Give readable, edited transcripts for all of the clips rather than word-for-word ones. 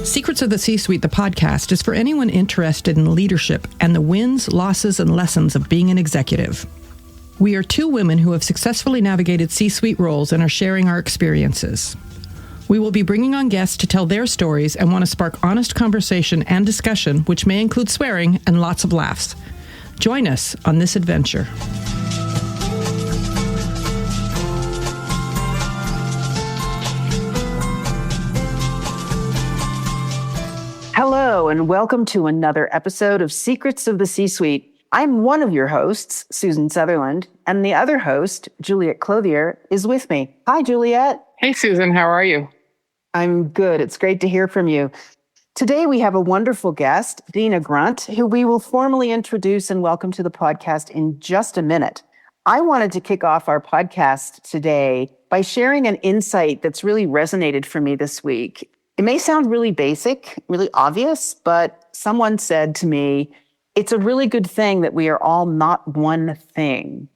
Secrets of the C-Suite, the podcast, is for anyone interested in leadership and the wins, losses, and lessons of being an executive. We are two women who have successfully navigated C-Suite roles and are sharing our experiences. We will be bringing on guests to tell their stories and want to spark honest conversation and discussion, which may include swearing and lots of laughs. Join us on this adventure. Hello, and welcome to another episode of Secrets of the C-Suite. I'm one of your hosts, Susan Sutherland, and the other host, Juliet Clothier, is with me. Hi, Juliet. Hey, Susan. How are you? I'm good. It's great to hear from you. Today, we have a wonderful guest, Dena Grunt, who we will formally introduce and welcome to the podcast in just a minute. I wanted to kick off our podcast today by sharing an insight that's really resonated for me this week. It may sound really basic, really obvious, but someone said to me, it's a really good thing that we are all not one thing.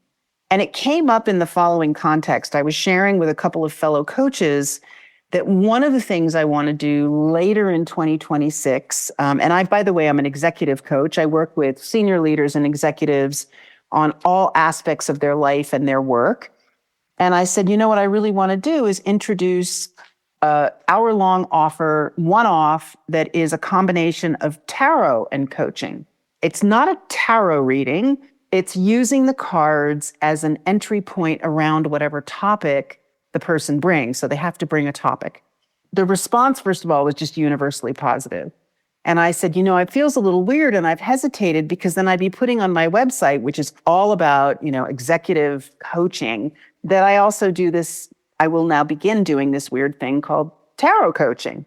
And it came up in the following context. I was sharing with a couple of fellow coaches that one of the things I want to do later in 2026, and by the way, I'm an executive coach. I work with senior leaders and executives on all aspects of their life and their work. And I said, you know what I really want to do is introduce hour-long offer, one-off, that is a combination of tarot and coaching. It's not a tarot reading. It's using the cards as an entry point around whatever topic the person brings. So they have to bring a topic. The response, first of all, was just universally positive. And I said, you know, it feels a little weird, and I've hesitated because then I'd be putting on my website, which is all about, executive coaching, that I also do this. I will now begin doing this weird thing called tarot coaching.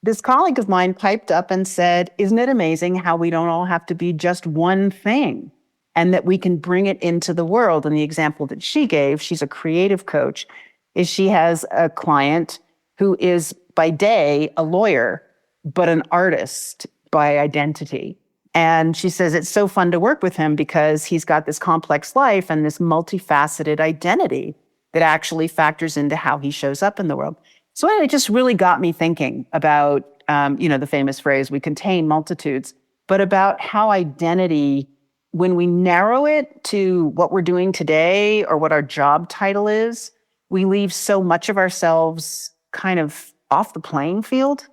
This colleague of mine piped up and said, isn't it amazing how we don't all have to be just one thing and that we can bring it into the world? And the example that she gave, she's a creative coach, is she has a client who is by day a lawyer, but an artist by identity. And she says it's so fun to work with him because he's got this complex life and this multifaceted identity that actually factors into how he shows up in the world. So it just really got me thinking about, the famous phrase, we contain multitudes, but about how identity, when we narrow it to what we're doing today or what our job title is, we leave so much of ourselves kind of off the playing field.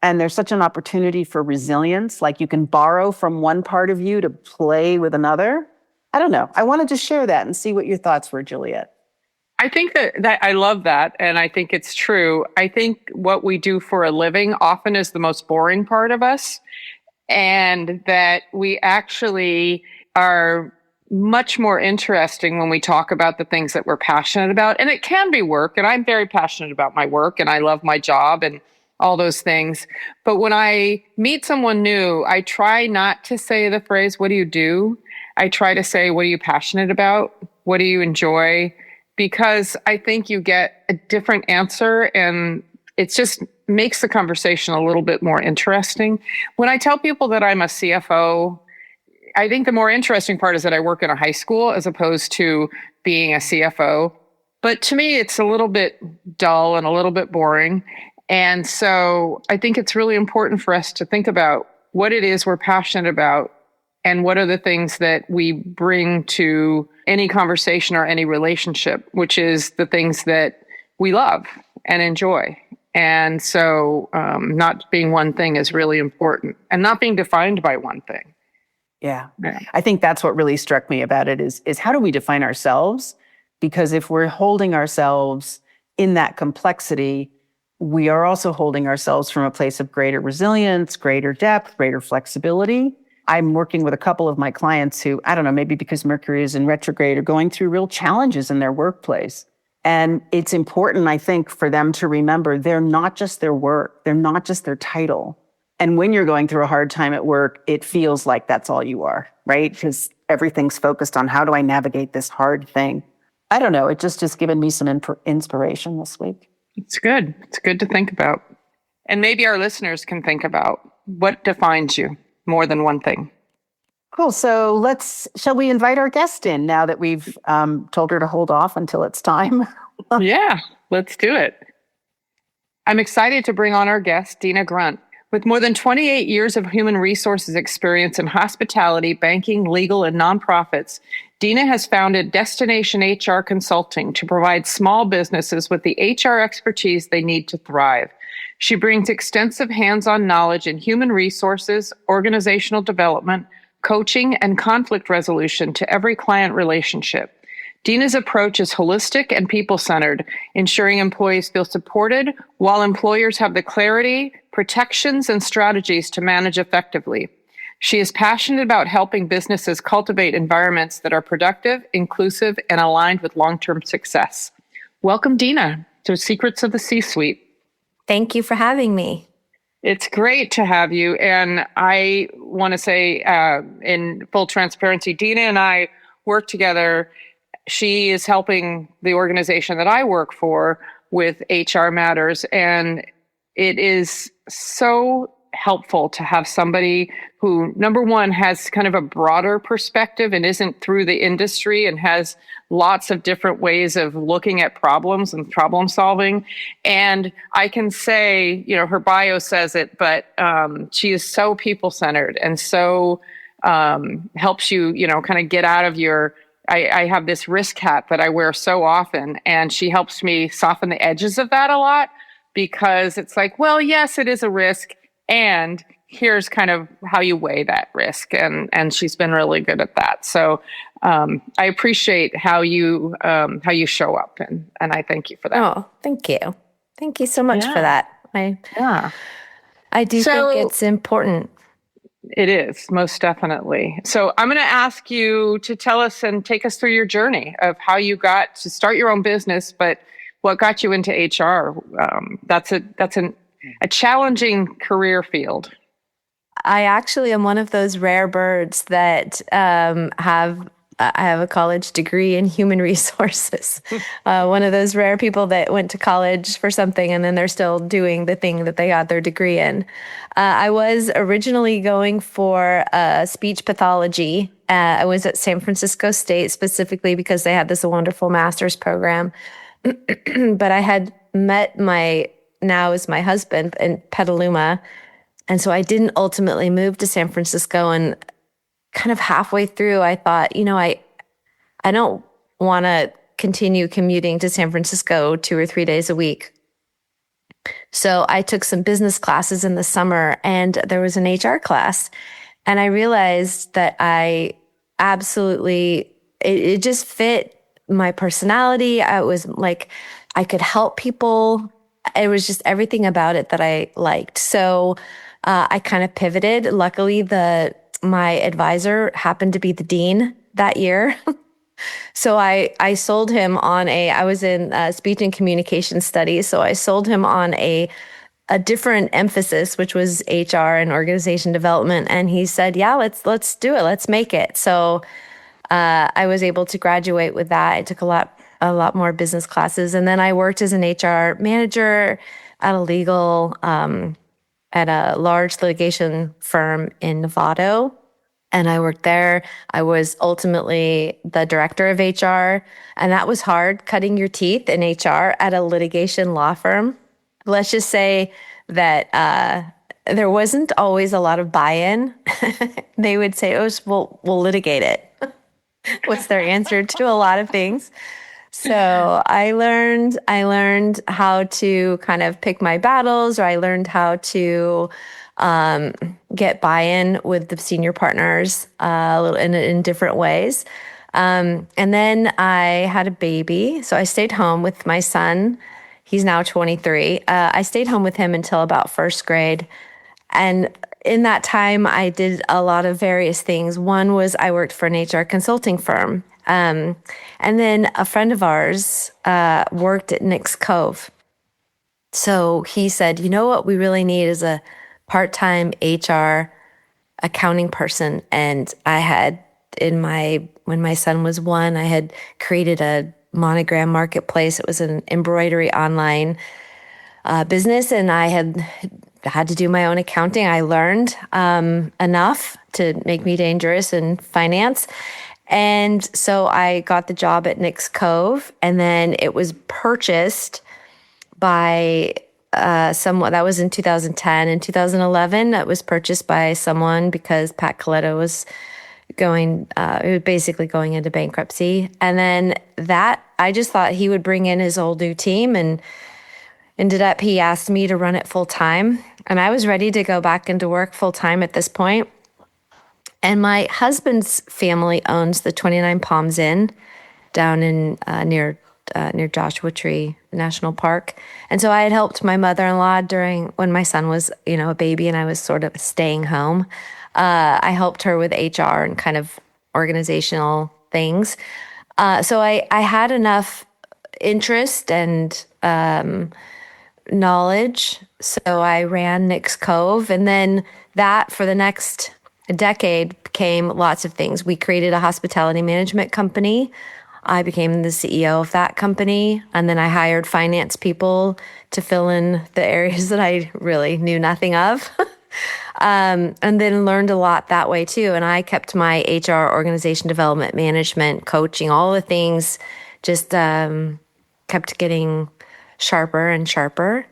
And there's such an opportunity for resilience, like you can borrow from one part of you to play with another. I don't know. I wanted to share that and see what your thoughts were, Juliet. I think that I love that, and I think it's true. I think what we do for a living often is the most boring part of us, and that we actually are much more interesting when we talk about the things that we're passionate about. And it can be work, and I'm very passionate about my work, and I love my job and all those things. But when I meet someone new, I try not to say the phrase, what do you do? I try to say, what are you passionate about? What do you enjoy? Because I think you get a different answer, and it just makes the conversation a little bit more interesting. When I tell people that I'm a CFO, I think the more interesting part is that I work in a high school as opposed to being a CFO. But to me, it's a little bit dull and a little bit boring. And so I think it's really important for us to think about what it is we're passionate about and what are the things that we bring to any conversation or any relationship, which is the things that we love and enjoy. And so not being one thing is really important, and not being defined by one thing. Yeah. I think that's what really struck me about it is how do we define ourselves? Because if we're holding ourselves in that complexity, we are also holding ourselves from a place of greater resilience, greater depth, greater flexibility. I'm working with a couple of my clients who, I don't know, maybe because Mercury is in retrograde, are going through real challenges in their workplace. And it's important, I think, for them to remember they're not just their work. They're not just their title. And when you're going through a hard time at work, it feels like that's all you are, right? Because everything's focused on how do I navigate this hard thing? I don't know. It just given me some inspiration this week. It's good. It's good to think about. And maybe our listeners can think about what defines you more than one thing. Cool. So shall we invite our guest in now that we've told her to hold off until it's time? Yeah, let's do it. I'm excited to bring on our guest, Dena Grunt. With more than 28 years of human resources experience in hospitality, banking, legal, and nonprofits, Dena has founded Destination HR Consulting to provide small businesses with the HR expertise they need to thrive. She brings extensive hands-on knowledge in human resources, organizational development, coaching, and conflict resolution to every client relationship. Dena's approach is holistic and people-centered, ensuring employees feel supported while employers have the clarity, protections, and strategies to manage effectively. She is passionate about helping businesses cultivate environments that are productive, inclusive, and aligned with long-term success. Welcome, Dena, to Secrets of the C-Suite. Thank you for having me. It's great to have you. And I want to say, in full transparency, Dena and I work together. She is helping the organization that I work for with HR matters. And it is so helpful to have somebody who, number one, has kind of a broader perspective and isn't through the industry and has lots of different ways of looking at problems and problem solving. And I can say, her bio says it, but she is so people-centered and so helps you, kind of get out of your, I have this risk hat that I wear so often, and she helps me soften the edges of that a lot, because it's like, well, yes, it is a risk, and here's kind of how you weigh that risk. And she's been really good at that. So I appreciate how you show up, and I thank you for that. Oh, thank you. Thank you so much for that. I do think it's important. It is, most definitely. So I'm going to ask you to tell us and take us through your journey of how you got to start your own business, but what got you into HR. That's a challenging career field. I actually am one of those rare birds that I have a college degree in human resources. One of those rare people that went to college for something and then they're still doing the thing that they got their degree in. I was originally going for speech pathology. I was at San Francisco State specifically because they had this wonderful master's program. But I had met my husband in Petaluma. And so I didn't ultimately move to San Francisco. And kind of halfway through, I thought, I don't want to continue commuting to San Francisco 2 or 3 days a week. So I took some business classes in the summer, and there was an HR class. And I realized that it just fit my personality. I was like, I could help people. It was just everything about it that I liked. So I kind of pivoted. Luckily, my advisor happened to be the dean that year. So I sold him on I was in speech and communication studies. So I sold him on a different emphasis, which was HR and organization development. And he said, yeah, let's do it. Let's make it. So I was able to graduate with that. I took a lot more business classes. And then I worked as an HR manager at at a large litigation firm in Novato. And I worked there. I was ultimately the director of HR. And that was hard, cutting your teeth in HR at a litigation law firm. Let's just say that there wasn't always a lot of buy-in. They would say, we'll litigate it. What's their answer to a lot of things? So I learned how to kind of pick my battles, or I learned how to get buy-in with the senior partners a little in different ways. And then I had a baby, so I stayed home with my son. He's now 23. I stayed home with him until about first grade. And in that time, I did a lot of various things. One was I worked for an HR consulting firm. And then a friend of ours worked at Nix Cove. So he said, what we really need is a part-time HR accounting person. And I had, when my son was 1, I had created a monogram marketplace. It was an embroidery online business, and I had to do my own accounting. I learned enough to make me dangerous in finance. And so I got the job at Nix Cove, and then it was purchased by someone that was in 2010. In 2011, it was purchased by someone because Pat Coletto was basically going into bankruptcy. And then I just thought he would bring in his whole new team, and ended up he asked me to run it full time. And I was ready to go back into work full time at this point. And my husband's family owns the 29 Palms Inn down in near Joshua Tree National Park. And so I had helped my mother-in-law when my son was, a baby and I was sort of staying home. I helped her with HR and kind of organizational things. So I had enough interest and knowledge. So I ran Nick's Cove. And then that for the next decade became lots of things. We created a hospitality management company. I became the CEO of that company. And then I hired finance people to fill in the areas that I really knew nothing of. And then learned a lot that way too. And I kept my HR, organization development, management, coaching, all the things, just kept getting sharper and sharper.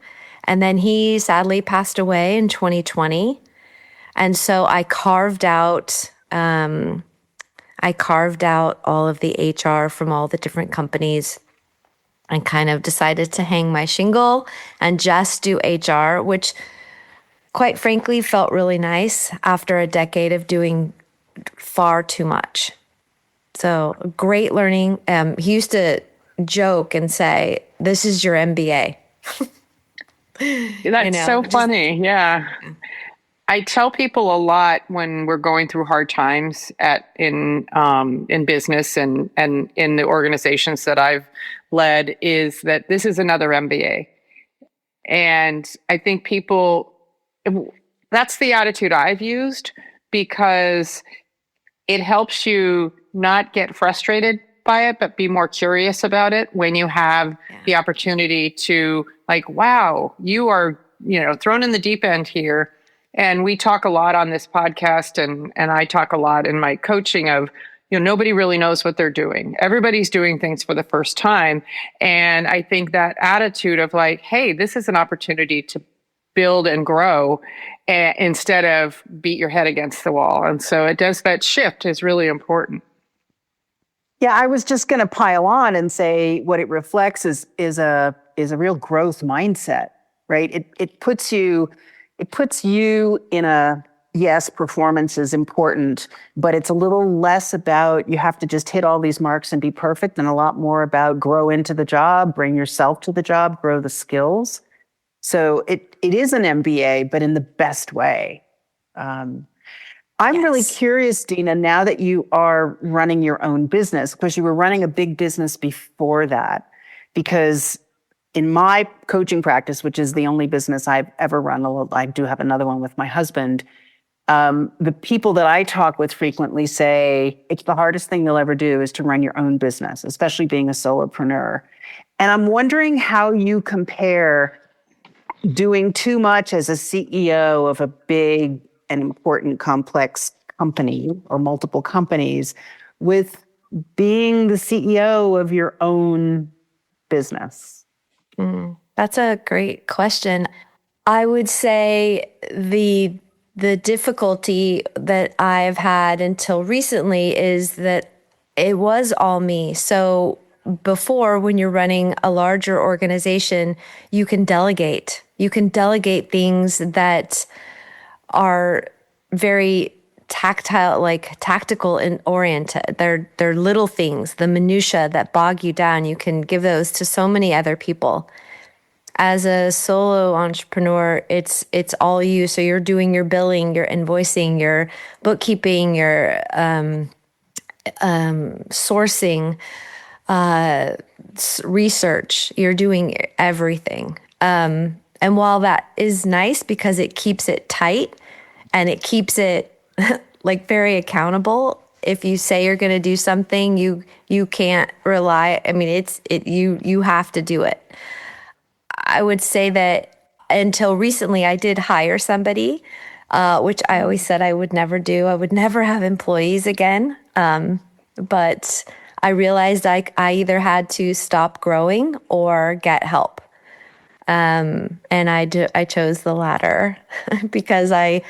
And then he sadly passed away in 2020. And so I carved out all of the HR from all the different companies and kind of decided to hang my shingle and just do HR, which quite frankly felt really nice after a decade of doing far too much. So great learning. He used to joke and say, "This is your MBA." That's so funny. Yeah. I tell people a lot when we're going through hard times in business and in the organizations that I've led is that this is another MBA. And I think that's the attitude I've used because it helps you not get frustrated by it, but be more curious about it when you have the opportunity to wow, you are, thrown in the deep end here. And we talk a lot on this podcast and I talk a lot in my coaching of, nobody really knows what they're doing. Everybody's doing things for the first time. And I think that attitude of hey, this is an opportunity to build and grow instead of beat your head against the wall. And so that shift is really important. Yeah, I was just going to pile on and say what it reflects is a real growth mindset, right? It puts you in a, yes, performance is important, but it's a little less about you have to just hit all these marks and be perfect, and a lot more about grow into the job, bring yourself to the job, grow the skills. So it is an MBA, but in the best way. I'm really curious, Dena, now that you are running your own business, because you were running a big business before that, because in my coaching practice, which is the only business I've ever run, although I do have another one with my husband, the people that I talk with frequently say it's the hardest thing you'll ever do is to run your own business, especially being a solopreneur. And I'm wondering how you compare doing too much as a CEO of a big and important complex company or multiple companies with being the CEO of your own business. That's a great question. I would say the difficulty that I've had until recently is that it was all me. So before, when you're running a larger organization, you can delegate. You can delegate things that are very tactical and oriented. They're little things, the minutia that bog you down. You can give those to so many other people. As a solo entrepreneur, it's all you. So you're doing your billing, your invoicing, your bookkeeping, your sourcing, research. You're doing everything. And while that is nice because it keeps it tight and it keeps it very accountable, if you say you're going to do something, you can't rely. I mean, you have to do it. I would say that until recently, I did hire somebody, which I always said I would never do. I would never have employees again. But I realized I either had to stop growing or get help. And I chose the latter because I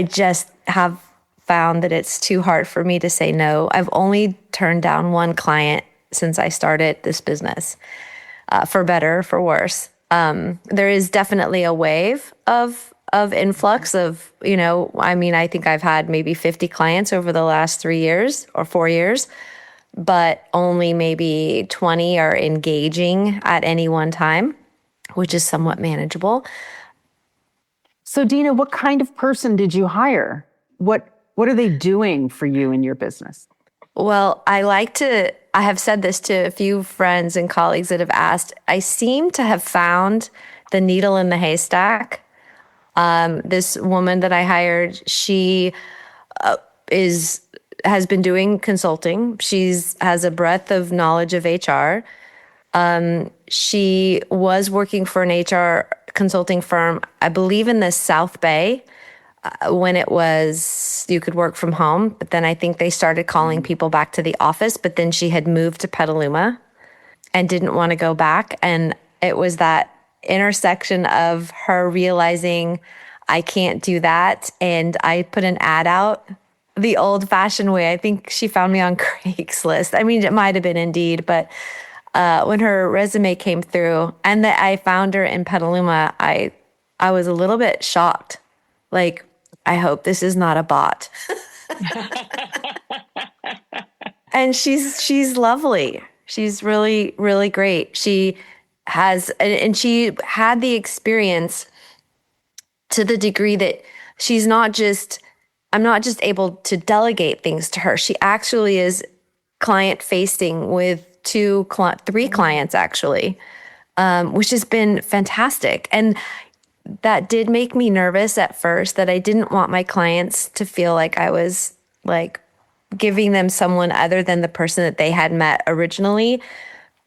just have found that it's too hard for me to say no. I've only turned down one client since I started this business, for better, for worse. There is definitely a wave of influx of, I think I've had maybe 50 clients over the last 3 years or 4 years, but only maybe 20 are engaging at any one time, which is somewhat manageable. So Dena, what kind of person did you hire? What are they doing for you in your business? Well, I have said this to a few friends and colleagues that have asked. I seem to have found the needle in the haystack. This woman that I hired, she has been doing consulting. Has a breadth of knowledge of HR. She was working for an HR consulting firm, I believe in the South Bay, when it was, you could work from home. But then I think they started calling people back to the office, but then she had moved to Petaluma and didn't want to go back. And it was that intersection of her realizing I can't do that. And I put an ad out the old fashioned way. I think she found me on Craigslist. I mean, it might've been Indeed, but when her resume came through and that I found her in Petaluma, I was a little bit shocked. Like, I hope this is not a bot. And she's lovely. She's really, really great. She had the experience to the degree that I'm not just able to delegate things to her. She actually is client facing with 3 clients actually, which has been fantastic. And that did make me nervous at first, that I didn't want my clients to feel like I was like giving them someone other than the person that they had met originally,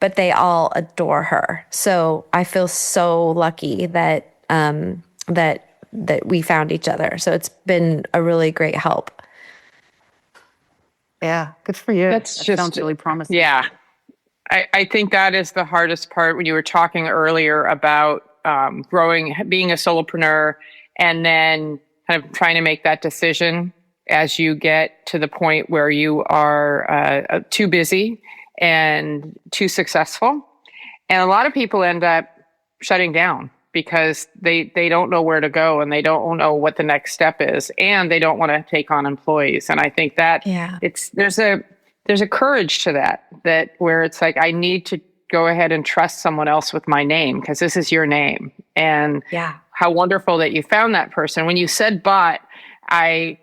but they all adore her. So I feel so lucky that that we found each other. So it's been a really great help. Yeah, good for you. That sounds really promising. Yeah. I think that is the hardest part when you were talking earlier about growing, being a solopreneur, and then kind of trying to make that decision as you get to the point where you are too busy and too successful. And a lot of people end up shutting down because they don't know where to go and they don't know what the next step is, and they don't want to take on employees. And I think that there's a courage to that where it's like, I need to go ahead and trust someone else with my name because this is your name. And how wonderful that you found that person. When you said bot, I,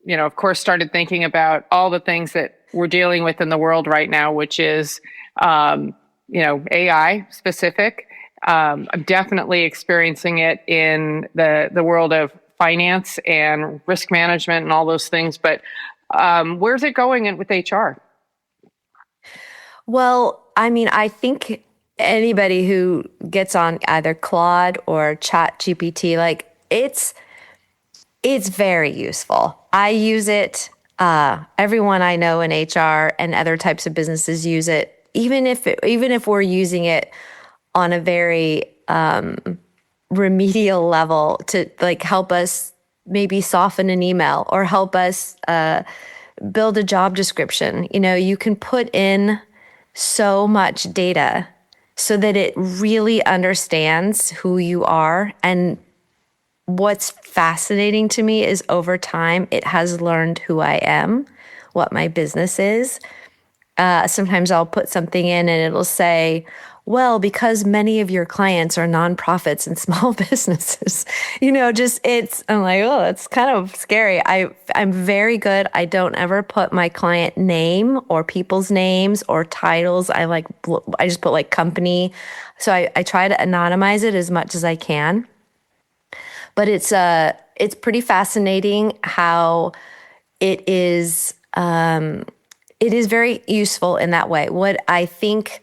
of course, started thinking about all the things that we're dealing with in the world right now, which is, AI specific. I'm definitely experiencing it in the world of finance and risk management and all those things. But where's it going with HR? Well, I mean, I think anybody who gets on either Claude or ChatGPT, like it's very useful. I use it. Everyone I know in HR and other types of businesses use it. Even if we're using it on a very remedial level to like help us maybe soften an email or help us build a job description. You can put in so much data so that it really understands who you are. And what's fascinating to me is over time, it has learned who I am, what my business is. Sometimes I'll put something in and it'll say, well, because many of your clients are nonprofits and small businesses, I'm like, oh, it's kind of scary. I'm very good. I don't ever put my client name or people's names or titles. I just put like company. So I try to anonymize it as much as I can. But it's pretty fascinating how it is very useful in that way. What I think,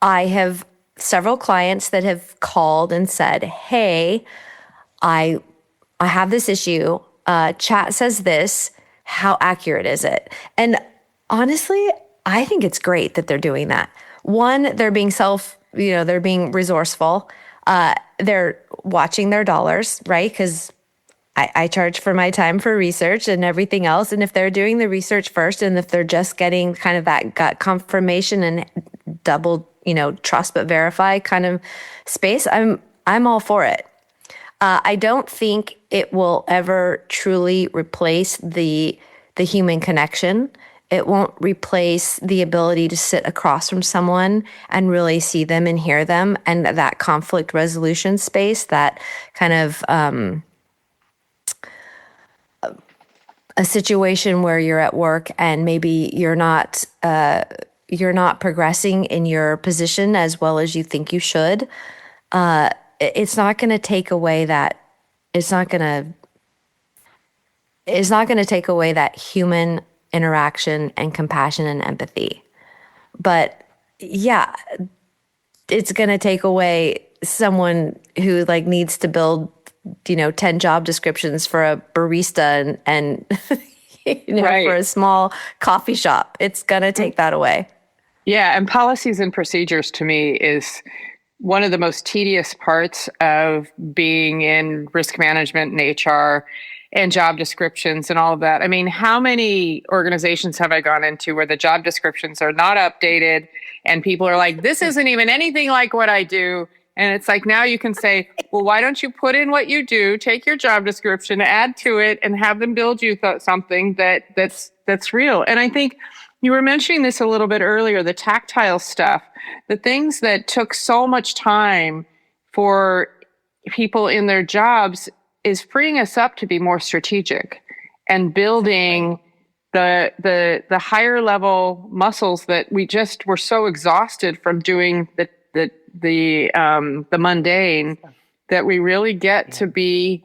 I have several clients that have called and said, hey, I have this issue. Chat says this. How accurate is it? And honestly, I think it's great that they're doing that. One, they're being they're being resourceful. They're watching their dollars, right? Because I charge for my time for research and everything else. And if they're doing the research first, and if they're just getting kind of that gut confirmation and double, trust but verify kind of space, I'm all for it. I don't think it will ever truly replace the human connection. It won't replace the ability to sit across from someone and really see them and hear them, and that conflict resolution space, that kind of a situation where you're at work and maybe you're not progressing in your position as well as you think you should. It's not going to take away that. It's not going to take away that human interaction and compassion and empathy. But yeah, it's going to take away someone who needs to build 10 job descriptions for a barista and Right. for a small coffee shop. It's going to take that away. Yeah. And policies and procedures to me is one of the most tedious parts of being in risk management and HR and job descriptions and all of that. I mean, how many organizations have I gone into where the job descriptions are not updated and people are like, this isn't even anything like what I do. And it's like, now you can say, well, why don't you put in what you do, take your job description, add to it, and have them build you something that's real. And I think you were mentioning this a little bit earlier, the tactile stuff, the things that took so much time for people in their jobs is freeing us up to be more strategic and building the higher level muscles that we just were so exhausted from doing the mundane, that we really get to be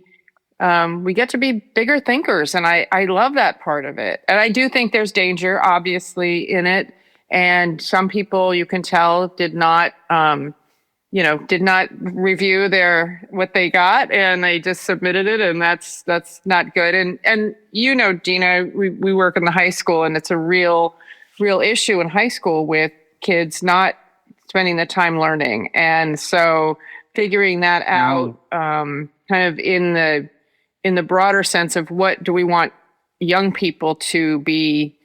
bigger thinkers. And I love that part of it. And I do think there's danger, obviously, in it. And some people, you can tell, did not review what they got, and they just submitted it, and that's not good. And Dena, we work in the high school, and it's a real issue in high school with kids not spending the time learning. And so figuring that out, kind of in the broader sense of what do we want young people to be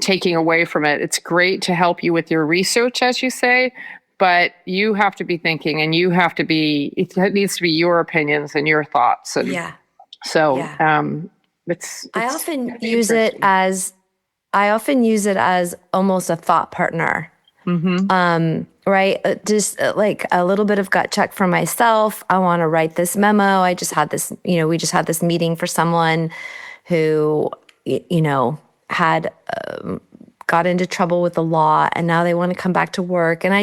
taking away from it. It's great to help you with your research, as you say, but you have to be thinking, and it needs to be your opinions and your thoughts. And it's I often use it as almost a thought partner. Mm-hmm. Right. Just like a little bit of gut check for myself. I want to write this memo. I just had this, we just had this meeting for someone who, had got into trouble with the law, and now they want to come back to work. And I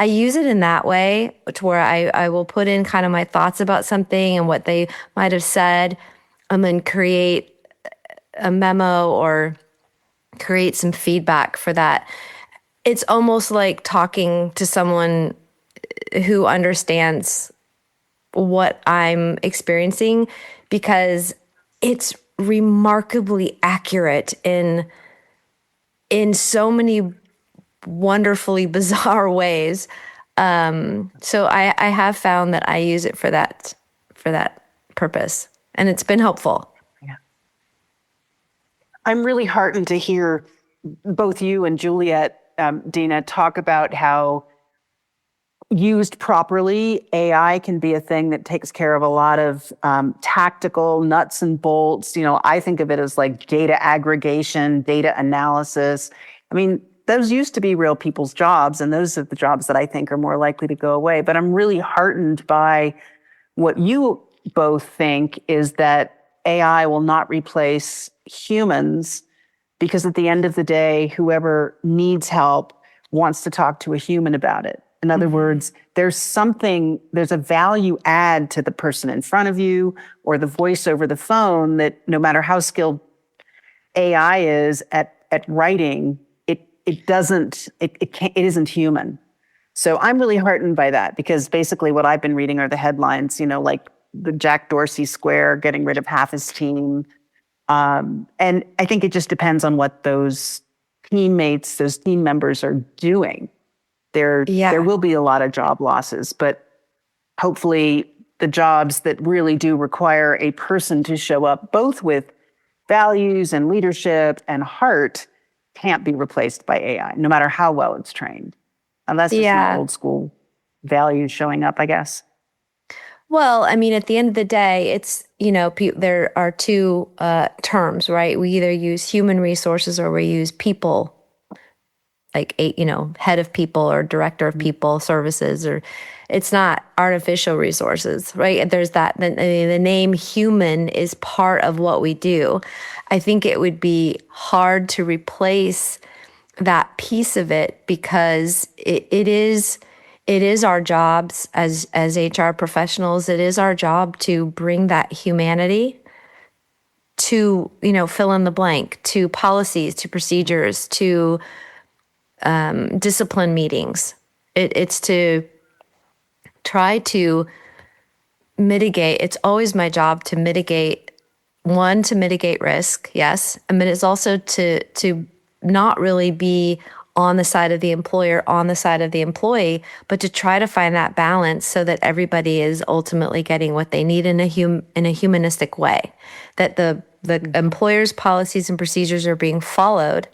use it in that way, to where I will put in kind of my thoughts about something and what they might have said, and then create a memo or create some feedback for that. It's almost like talking to someone who understands what I'm experiencing, because it's remarkably accurate in so many wonderfully bizarre ways. So I have found that I use it for that purpose, and it's been helpful. Yeah. I'm really heartened to hear both you and Juliet, Dena, talk about how, used properly, AI can be a thing that takes care of a lot of tactical nuts and bolts. I think of it as like data aggregation, data analysis. I mean, those used to be real people's jobs, and those are the jobs that I think are more likely to go away. But I'm really heartened by what you both think, is that AI will not replace humans, because at the end of the day, whoever needs help wants to talk to a human about it. In other words, there's a value add to the person in front of you, or the voice over the phone, that no matter how skilled AI is at writing, it isn't human. So I'm really heartened by that, because basically what I've been reading are the headlines, like the Jack Dorsey Square getting rid of half his team. And I think it just depends on what those team members are doing. there will be a lot of job losses, but hopefully the jobs that really do require a person to show up both with values and leadership and heart can't be replaced by AI, no matter how well it's trained. Unless it's not old school values showing up, I guess. Well, I mean, at the end of the day, it's, there are two terms, right? We either use human resources or we use people, like, head of people or director of people services, or it's not artificial resources, right? There's that, the name human is part of what we do. I think it would be hard to replace that piece of it because it is our jobs as HR professionals. It is our job to bring that humanity to, fill in the blank, to policies, to procedures, to discipline meetings. It's to try to mitigate. It's always my job to mitigate, to mitigate risk, yes. I mean, it's also to not really be on the side of the employer, on the side of the employee, but to try to find that balance so that everybody is ultimately getting what they need in a humanistic way, that the employer's policies and procedures are being followed,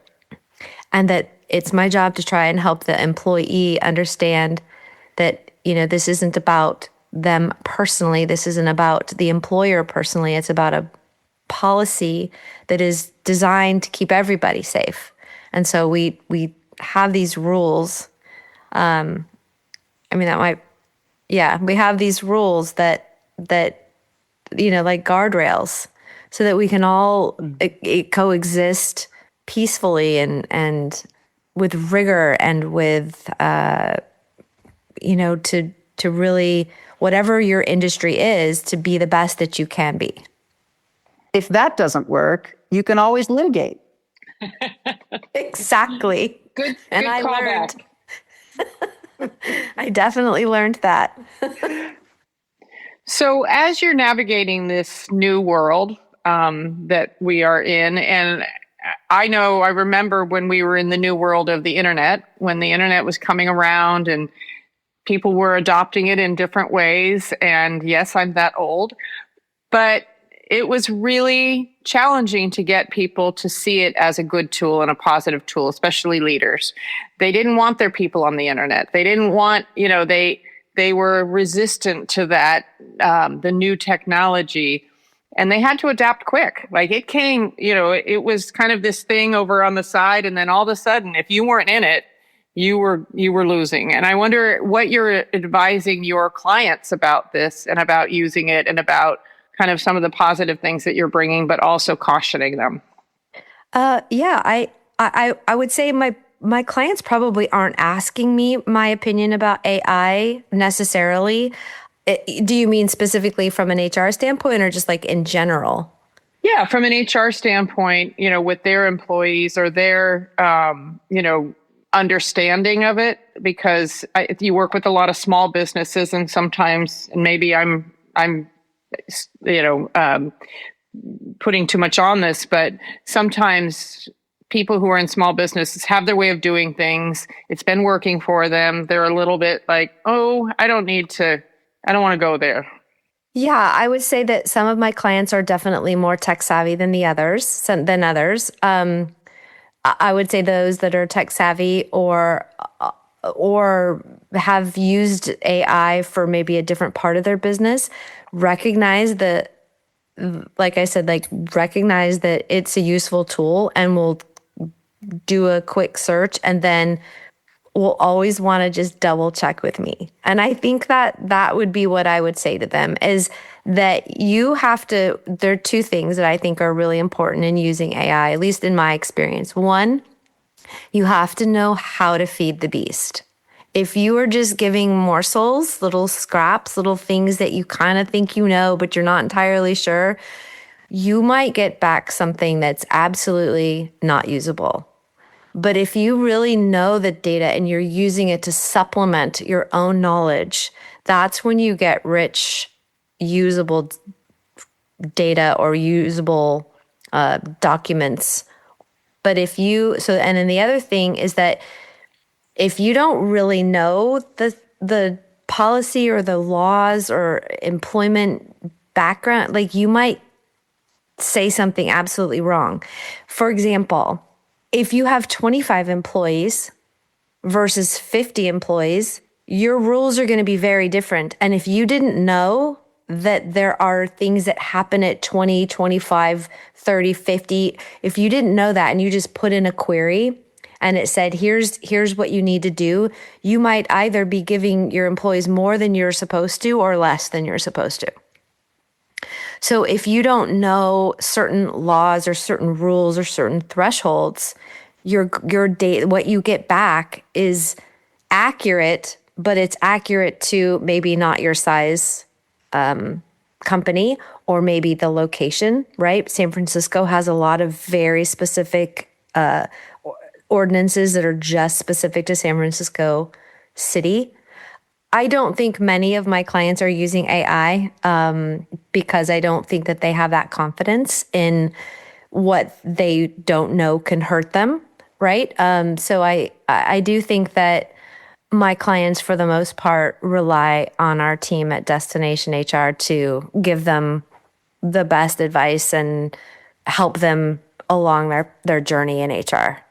and that it's my job to try and help the employee understand that, this isn't about them personally. This isn't about the employer personally. It's about a policy that is designed to keep everybody safe. And so we have these rules. We have these rules that like guardrails, so that we can all coexist peacefully and with rigor and with to really, whatever your industry is, to be the best that you can be. If that doesn't work, you can always litigate. Exactly. Good I callback. I definitely learned that. So as you're navigating this new world that we are in, and I remember when we were in the new world of the internet, when the internet was coming around and people were adopting it in different ways. And yes, I'm that old, but it was really challenging to get people to see it as a good tool and a positive tool, especially leaders. They didn't want their people on the internet. They didn't want, they were resistant to that, the new technology, and they had to adapt quick. Like it came, it was kind of this thing over on the side. And then all of a sudden, if you weren't in it, you were losing. And I wonder what you're advising your clients about this and about using it and about kind of some of the positive things that you're bringing, but also cautioning them. I would say my clients probably aren't asking me my opinion about AI necessarily. Do you mean specifically from an HR standpoint or just like in general? Yeah, from an HR standpoint, with their employees or their, understanding of it, because you work with a lot of small businesses, and sometimes, and maybe I'm putting too much on this, but sometimes people who are in small businesses have their way of doing things. It's been working for them. They're a little bit like, oh, I don't want to go there. Yeah, I would say that some of my clients are definitely more tech savvy than others. I would say those that are tech savvy or have used AI for maybe a different part of their business, recognize that, like I said, recognize that it's a useful tool and will do a quick search and then will always want to just double check with me. And I think that would be what I would say to them, is that you have to, there are two things that I think are really important in using AI, at least in my experience. One, you have to know how to feed the beast. If you are just giving morsels, little scraps, little things that you kind of think but you're not entirely sure, you might get back something that's absolutely not usable. But if you really know the data and you're using it to supplement your own knowledge, that's when you get rich, usable data or usable documents. But and then the other thing is that if you don't really know the policy or the laws or employment background, like you might say something absolutely wrong. For example, if you have 25 employees versus 50 employees, your rules are going to be very different. And if you didn't know that there are things that happen at 20, 25, 30, 50, if you didn't know that and you just put in a query and it said, here's what you need to do, you might either be giving your employees more than you're supposed to or less than you're supposed to. So if you don't know certain laws or certain rules or certain thresholds, your data, what you get back is accurate, but it's accurate to maybe not your size company or maybe the location, right? San Francisco has a lot of very specific ordinances that are just specific to San Francisco City. I don't think many of my clients are using AI because I don't think that they have that confidence in what they don't know can hurt them, right? So I do think that my clients, for the most part, rely on our team at Destination HR to give them the best advice and help them along their journey in HR.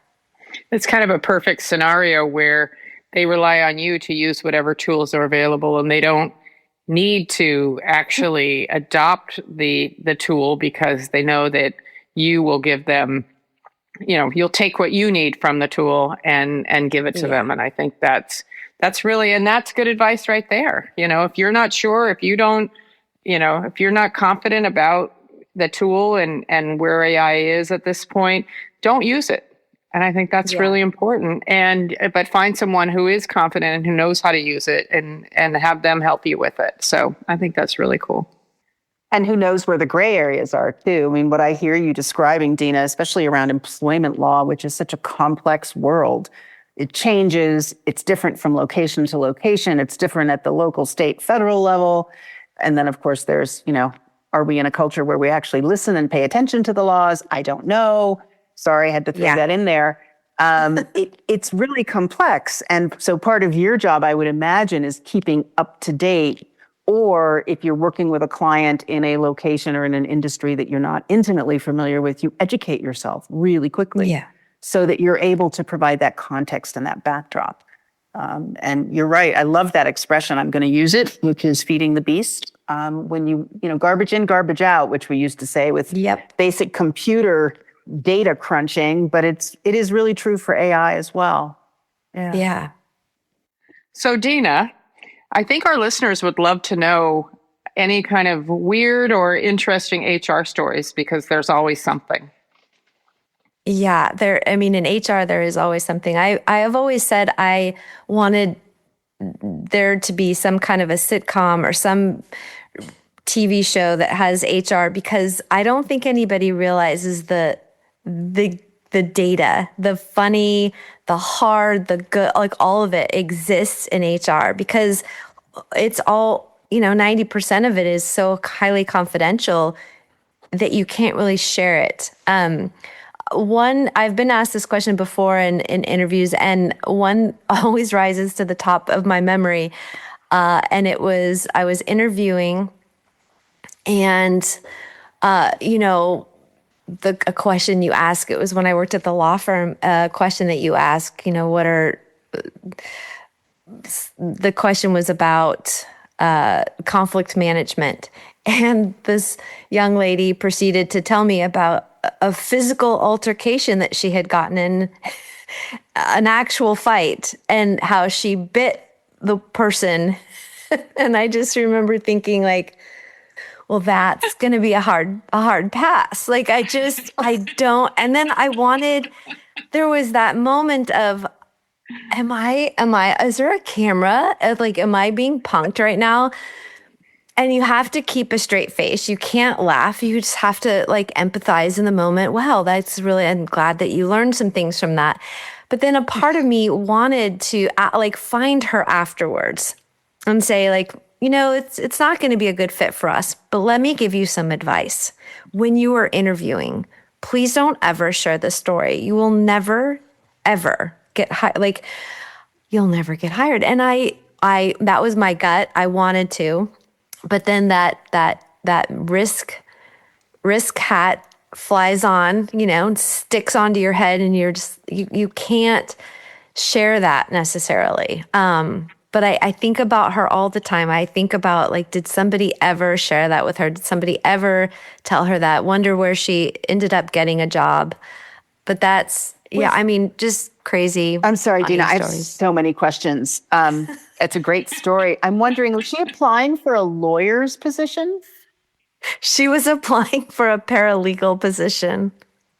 It's kind of a perfect scenario where they rely on you to use whatever tools are available, and they don't need to actually adopt the tool because they know that you will give them, you'll take what you need from the tool and give it to them. And I think that's really, and that's good advice right there. If you're not sure, if you don't, if you're not confident about the tool and where AI is at this point, don't use it. And I think that's really important. But find someone who is confident and who knows how to use it and have them help you with it. So I think that's really cool. And who knows where the gray areas are too. I mean, what I hear you describing, Dena, especially around employment law, which is such a complex world, it changes. It's different from location to location. It's different at the local, state, federal level. And then, of course, there's, are we in a culture where we actually listen and pay attention to the laws? I don't know. Sorry, I had to throw that in there. It's really complex. And so part of your job, I would imagine, is keeping up to date. Or if you're working with a client in a location or in an industry that you're not intimately familiar with, you educate yourself really quickly so that you're able to provide that context and that backdrop. And you're right. I love that expression. I'm going to use it, which is feeding the beast. When you garbage in, garbage out, which we used to say with basic computer data crunching, but it is really true for AI as well. Yeah. So Dena, I think our listeners would love to know any kind of weird or interesting HR stories, because there's always something. Yeah, in HR, there is always something. I have always said I wanted there to be some kind of a sitcom or some TV show that has HR, because I don't think anybody realizes the data, the funny, the hard, the good, like all of it exists in HR, because it's all, 90% of it is so highly confidential that you can't really share it. I've been asked this question before in interviews, and one always rises to the top of my memory. And it was, I was interviewing, and, a question you ask, it was when I worked at the law firm, a question that you ask, the question was about conflict management. And this young lady proceeded to tell me about a physical altercation that she had gotten in, an actual fight, and how she bit the person. And I just remember thinking, like, well, that's going to be a hard pass. Like, I don't. And then there was that moment of, is there a camera? Like, am I being punked right now? And you have to keep a straight face. You can't laugh. You just have to empathize in the moment. Wow, I'm glad that you learned some things from that. But then a part of me wanted to find her afterwards and say it's not going to be a good fit for us, but let me give you some advice. When you are interviewing, please don't ever share the story. You will never, ever get you'll never get hired. And I that was my gut. I wanted to, but then that risk hat flies on, and sticks onto your head, and you're just, you can't share that necessarily. But I think about her all the time. I think about, like, did somebody ever share that with her? Did somebody ever tell her that? Wonder where she ended up getting a job. But that's, just crazy. I'm sorry, Dena, I have stories. so many questions. It's a great story. I'm wondering, was she applying for a lawyer's position? She was applying for a paralegal position.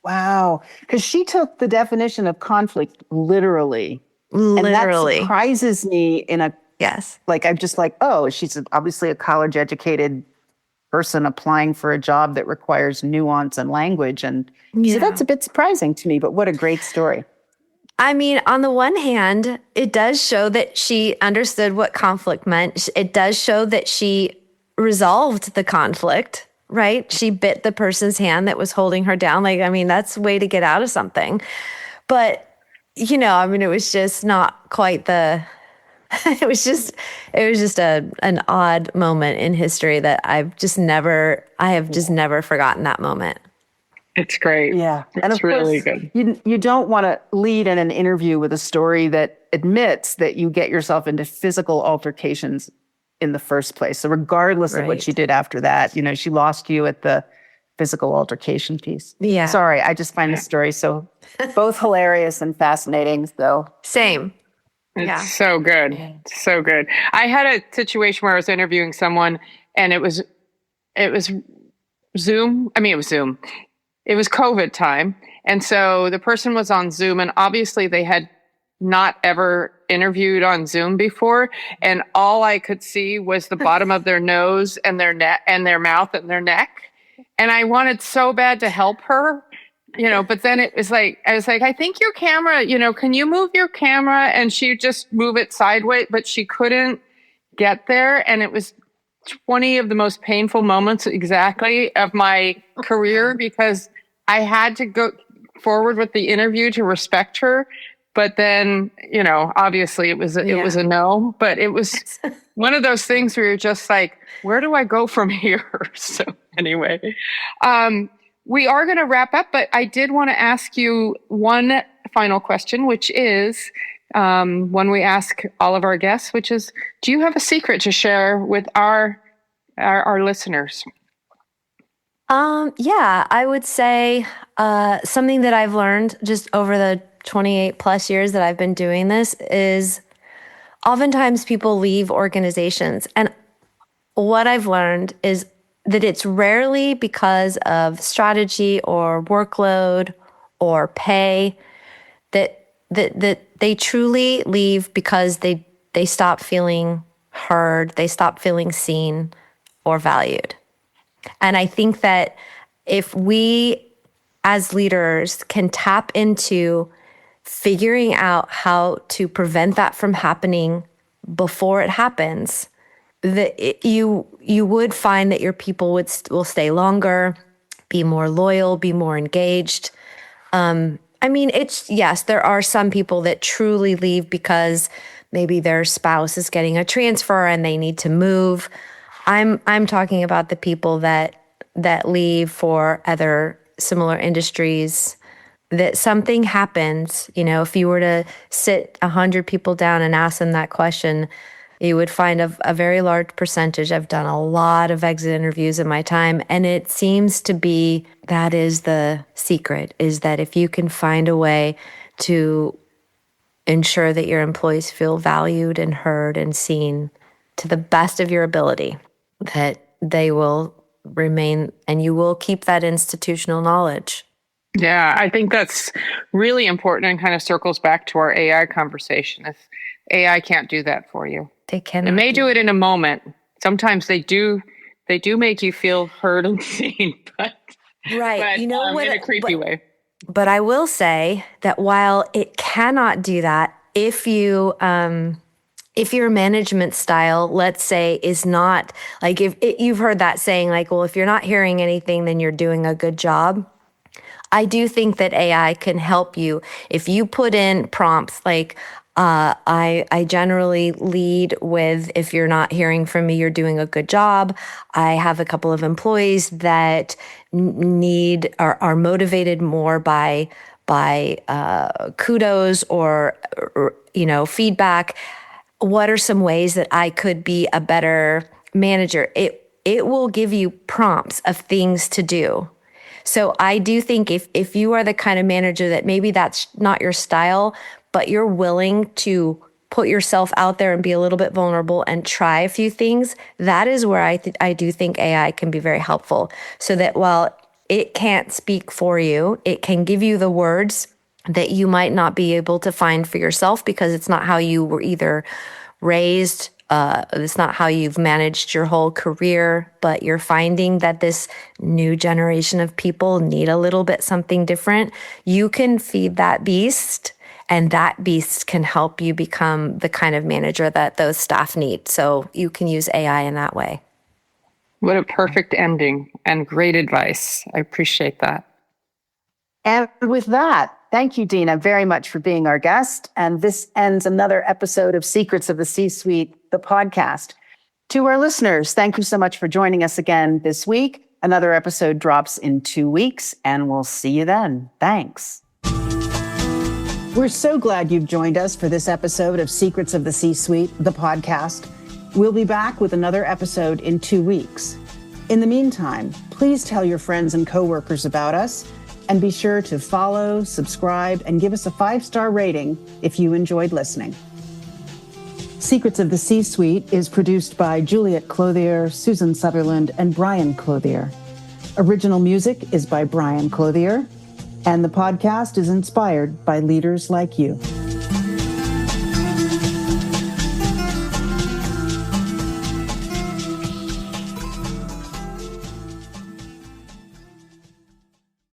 Wow. Because she took the definition of conflict literally. Literally. And that surprises me in a, Yes. like, I'm just like, oh, she's obviously a college educated person applying for a job that requires nuance and language. And so that's a bit surprising to me, but what a great story. I mean, on the one hand, it does show that she understood what conflict meant. It does show that she resolved the conflict, right? She bit the person's hand that was holding her down. Like, I mean, that's a way to get out of something. But, it was just not quite it was just an odd moment in history that I have just never forgotten that moment. It's great. Yeah. It's and of really course, good. You don't want to lead in an interview with a story that admits that you get yourself into physical altercations in the first place. So regardless of what she did after that, she lost you at the physical altercation piece. Yeah. Sorry, I just find the story so both hilarious and fascinating, though. Same. It's so good. So good. I had a situation where I was interviewing someone, and it was Zoom. I mean, it was Zoom. It was COVID time. And so the person was on Zoom, and obviously they had not ever interviewed on Zoom before. And all I could see was the bottom of their nose and their neck and their mouth and their neck. And I wanted so bad to help her, but then it was like, I was like, I think your camera, can you move your camera? And she would just move it sideways, but she couldn't get there. And it was 20 of the most painful moments exactly of my career, because I had to go forward with the interview to respect her. But then, obviously it was a no, but it was one of those things where you're just like, where do I go from here? So anyway, we are going to wrap up, but I did want to ask you one final question, which is one we ask all of our guests, which is, do you have a secret to share with our listeners? Yeah, I would say something that I've learned just over the 28 plus years that I've been doing this is oftentimes people leave organizations. And what I've learned is that it's rarely because of strategy or workload or pay, that they truly leave because they stop feeling heard, they stop feeling seen or valued. And I think that if we as leaders can tap into figuring out how to prevent that from happening before it happens, you would find that your people will stay longer, be more loyal, be more engaged. Yes, there are some people that truly leave because maybe their spouse is getting a transfer and they need to move. I'm talking about the people that leave for other similar industries, that something happens. If you were to sit 100 people down and ask them that question, you would find a very large percentage. I've done a lot of exit interviews in my time, and it seems to be that is the secret, is that if you can find a way to ensure that your employees feel valued and heard and seen to the best of your ability, that they will remain and you will keep that institutional knowledge. Yeah, I think that's really important and kind of circles back to our AI conversation. If AI can't do that for you. They cannot. It may do it in a moment. Sometimes they do make you feel heard and seen, but right. in a creepy way. But I will say that while it cannot do that, if your management style, let's say, is not like, you've heard that saying, like, well, if you're not hearing anything, then you're doing a good job. I do think that AI can help you if you put in prompts like, I generally lead with, if you're not hearing from me, you're doing a good job. I have a couple of employees that are motivated more by kudos or feedback. What are some ways that I could be a better manager? It will give you prompts of things to do. So I do think if you are the kind of manager that maybe that's not your style, but you're willing to put yourself out there and be a little bit vulnerable and try a few things, that is where I do think AI can be very helpful. So that while it can't speak for you, it can give you the words that you might not be able to find for yourself because it's not how you were either raised, it's not how you've managed your whole career, but you're finding that this new generation of people need a little bit something different. You can feed that beast, and that beast can help you become the kind of manager that those staff need. So you can use AI in that way. What a perfect ending and great advice. I appreciate that. And with that, thank you, Dena, very much for being our guest. And this ends another episode of Secrets of the C-Suite, the podcast. To our listeners, thank you so much for joining us again this week. Another episode drops in 2 weeks, and we'll see you then. Thanks. We're so glad you've joined us for this episode of Secrets of the C-Suite, the podcast. We'll be back with another episode in 2 weeks. In the meantime, please tell your friends and coworkers about us, and be sure to follow, subscribe, and give us a 5-star rating if you enjoyed listening. Secrets of the C-Suite is produced by Juliet Clothier, Susan Sutherland, and Brian Clothier. Original music is by Brian Clothier, and the podcast is inspired by leaders like you.